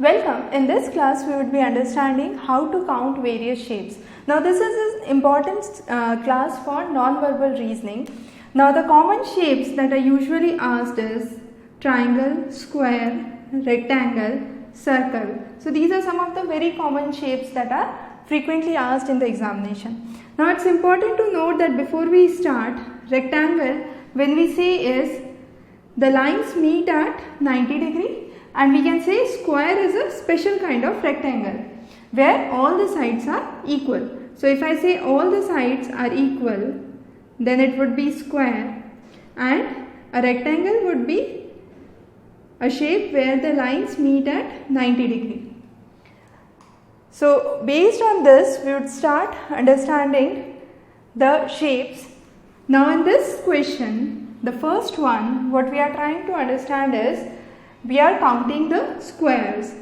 Welcome. In this class we would be understanding how to count various shapes. Now this is an important class for non-verbal reasoning. Now the common shapes that are usually asked is triangle, square, rectangle, circle. So these are some of the very common shapes that are frequently asked in the examination. Now it's important to note that before we start, rectangle, when we say is the lines meet at 90 degree. And we can say square is a special kind of rectangle where all the sides are equal. So if I say all the sides are equal, then it would be square, and a rectangle would be a shape where the lines meet at 90 degree. So based on this, we would start understanding the shapes. Now in this question, the first one, what we are trying to understand is we are counting the squares.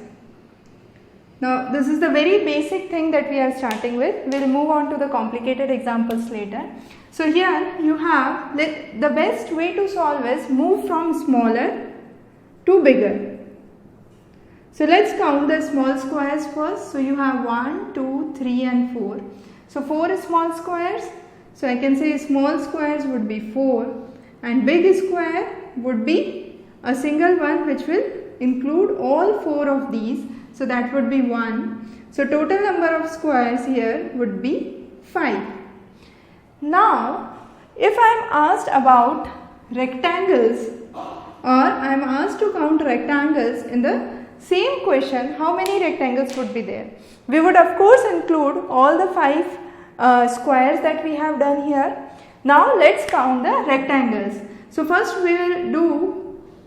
Now this is the very basic thing that we are starting with. We will move on to the complicated examples later. So here you have the best way to solve is move from smaller to bigger. So let's count the small squares first. So you have 1, 2, 3 and 4. So 4 small squares. So I can say small squares would be 4 and big square would be a single one which will include all 4 of these. So that would be 1. So total number of squares here would be 5. Now if I am asked about rectangles, or I am asked to count rectangles in the same question, how many rectangles would be there? We would of course include all the 5 squares that we have done here. Now let's count the rectangles. So first we will do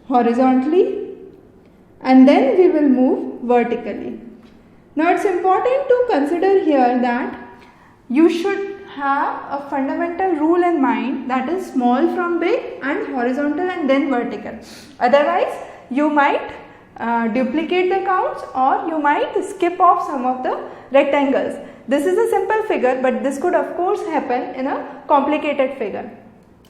horizontally and then we will move vertically. Now it's important to consider here that you should have a fundamental rule in mind, that is small from big and horizontal and then vertical. Otherwise you might duplicate the counts or you might skip off some of the rectangles. This is a simple figure, but this could of course happen in a complicated figure.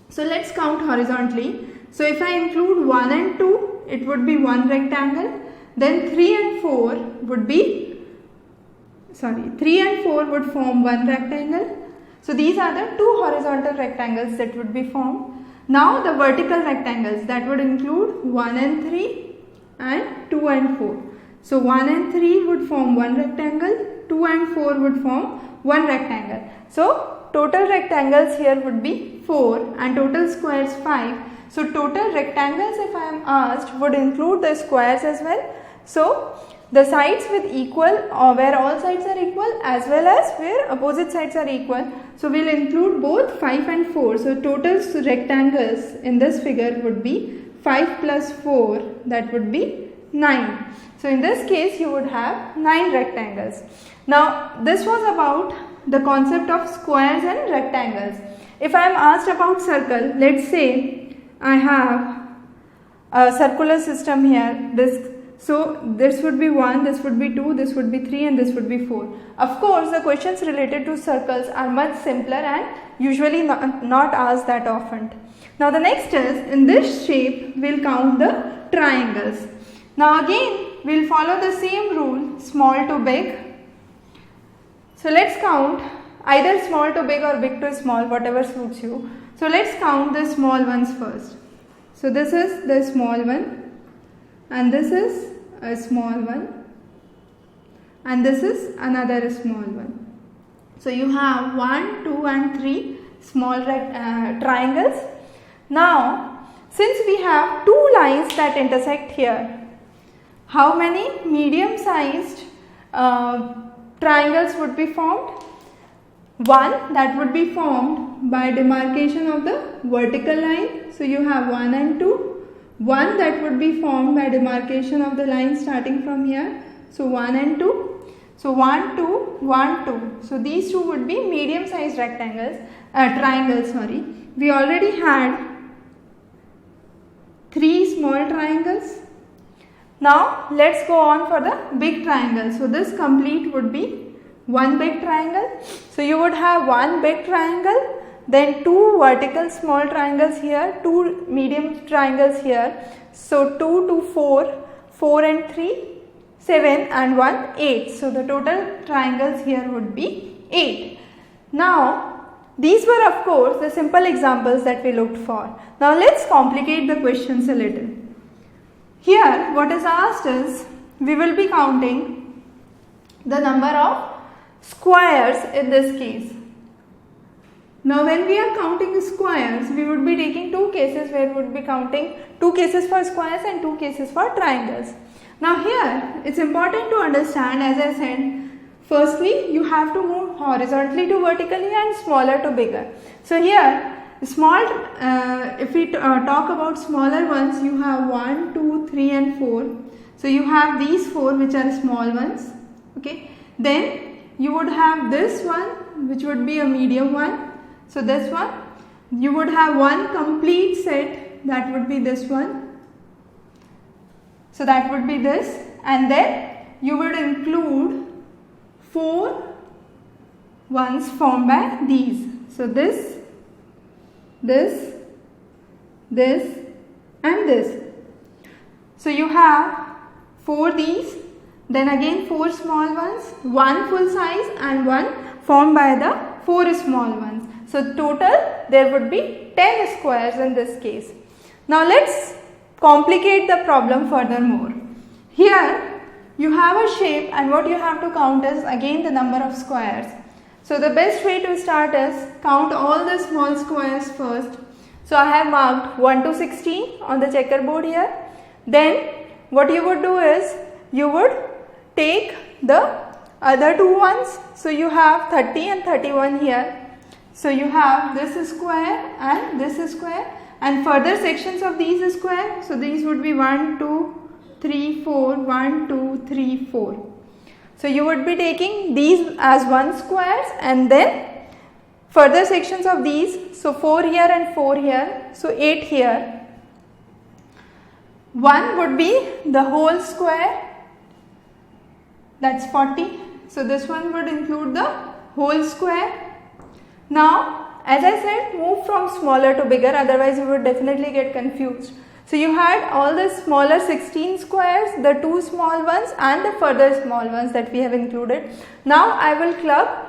So let's count horizontally. So if I include 1 and 2, it would be 1 rectangle. Then 3 and 4 would be, 3 and 4 would form 1 rectangle. So these are the 2 horizontal rectangles that would be formed. Now the vertical rectangles, that would include 1 and 3 and 2 and 4. So 1 and 3 would form 1 rectangle, 2 and 4 would form 1 rectangle. So total rectangles here would be 4 and total squares 5. So total rectangles, if I am asked, would include the squares as well. So the sides with equal, or where all sides are equal, as well as where opposite sides are equal. So we will include both 5 and 4. So total rectangles in this figure would be 5 plus 4, that would be 9. So in this case you would have 9 rectangles. Now this was about the concept of squares and rectangles. If I am asked about circle, let's say I have a circular system here. So this would be 1, this would be 2, this would be 3 and this would be 4. Of course the questions related to circles are much simpler and usually not asked that often. Now the next is, in this shape we will count the triangles. Now again we will follow the same rule, small to big. So let's count either small to big or big to small, whatever suits you. So let's count the small ones first. So this is the small one and this is a small one and this is another small one. So you have 1, 2 and 3 small triangles. Now since we have 2 lines that intersect here, how many medium sized triangles would be formed? 1 that would be formed by demarcation of the vertical line. So you have 1 and 2. 1 that would be formed by demarcation of the line starting from here. So 1 and 2. So 1, 2, 1, 2. So these two would be medium sized triangles. We already had 3 small triangles. Now let's go on for the big triangle. So this complete would be 1 big triangle. So you would have 1 big triangle, then 2 vertical small triangles here, 2 medium triangles here. So 2 to 4, 4 and 3, 7 and 1 8. So the total triangles here would be 8. Now these were of course the simple examples that we looked for. Now let's complicate the questions a little. Here what is asked is, we will be counting the number of squares in this case. Now when we are counting squares, we would be taking two cases where we would be counting two cases for squares and two cases for triangles. Now here it's important to understand, as I said, firstly you have to move horizontally to vertically and smaller to bigger. So here small, if we talk about smaller ones, you have 1, 2, 3 and 4. So you have these 4 which are small ones. Okay. Then you would have this one which would be a medium one. So this one, you would have one complete set, that would be this one. So that would be this, and then you would include 4 ones formed by these. So this, this, this and this. So you have 4 these, then again 4 small ones, 1 full size and 1 formed by the 4 small ones. So total there would be 10 squares in this case. Now let's complicate the problem furthermore. Here you have a shape and what you have to count is again the number of squares. So the best way to start is count all the small squares first. So I have marked 1 to 16 on the checkerboard here. Then what you would do is you would take the other two ones. So you have 30 and 31 here. So you have this square and this square and further sections of these square. So these would be 1, 2, 3, 4, 1, 2, 3, 4. So you would be taking these as 1 squares and then further sections of these. So 4 here and 4 here. So 8 here. 1 would be the whole square, that's 40. So this one would include the whole square. Now as I said, move from smaller to bigger, otherwise you would definitely get confused. So you had all the smaller 16 squares, the 2 small ones and the further small ones that we have included. Now I will club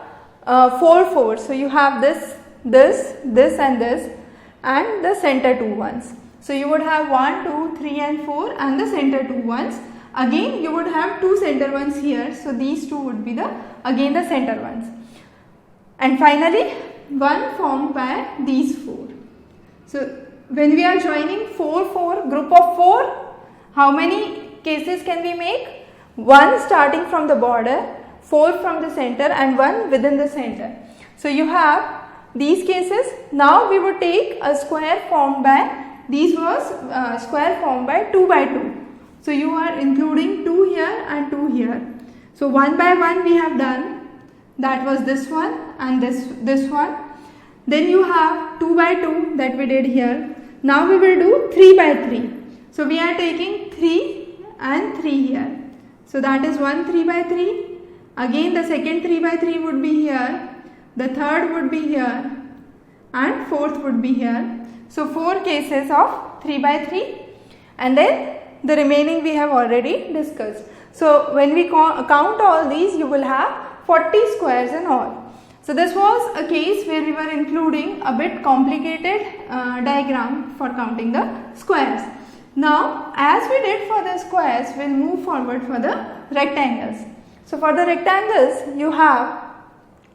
4 4. So you have this and this and the center 2 ones. So you would have 1, 2, 3 and 4 and the center 2 ones. Again you would have 2 center ones here. So these 2 would be again the center ones. And finally one formed by these 4. So when we are joining 4 group of 4, how many cases can we make? 1 starting from the border, 4 from the center and 1 within the center. So you have these cases. Now we would take a square formed by, these was square formed by 2 by 2. So you are including 2 here and 2 here. So 1 by 1 we have done. That was this one and this one. Then you have 2 by 2 that we did here. Now we will do 3 by 3. So we are taking 3 and 3 here. So that is 1 3 by 3. Again the second 3 by 3 would be here. The third would be here. And fourth would be here. So 4 cases of 3 by 3. And then the remaining we have already discussed. So when we count all these, you will have 40 squares in all. So this was a case where we were including a bit complicated diagram for counting the squares. Now as we did for the squares, we will move forward for the rectangles. So for the rectangles, you have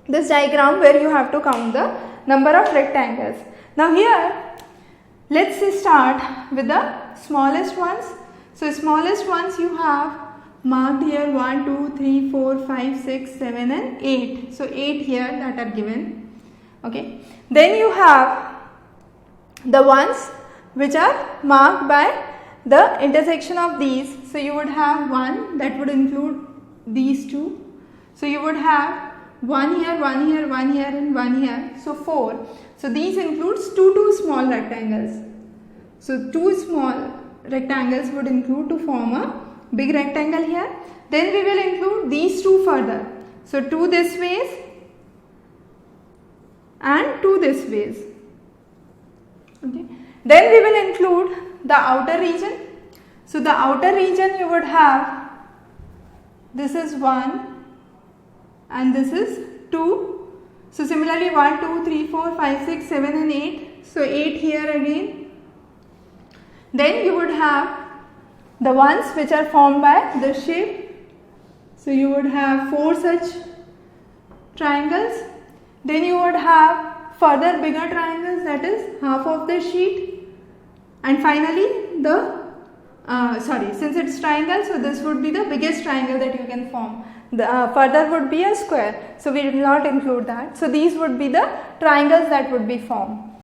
this diagram where you have to count the number of rectangles. Now here, let's start with the smallest ones. So smallest ones you have marked here 1, 2, 3, 4, 5, 6, 7 and 8. So 8 here that are given. Okay. Then you have the ones which are marked by the intersection of these. So you would have 1 that would include these 2. So you would have 1 here, 1 here, 1 here and 1 here. So 4. So these includes 2 small rectangles. So 2 small rectangles would include to form a big rectangle here. Then we will include these 2 further. So 2 this ways and 2 this ways. Okay. Then we will include the outer region. So the outer region you would have this is 1 and this is 2. So similarly 1, 2, 3, 4, 5, 6, 7 and 8. So 8 here again. Then you would have the ones which are formed by the shape. So you would have 4 such triangles. Then you would have further bigger triangles, that is half of the sheet. And finally the since it's triangle, so this would be the biggest triangle that you can form. The further would be a square, so we did not include that. So these would be the triangles that would be formed.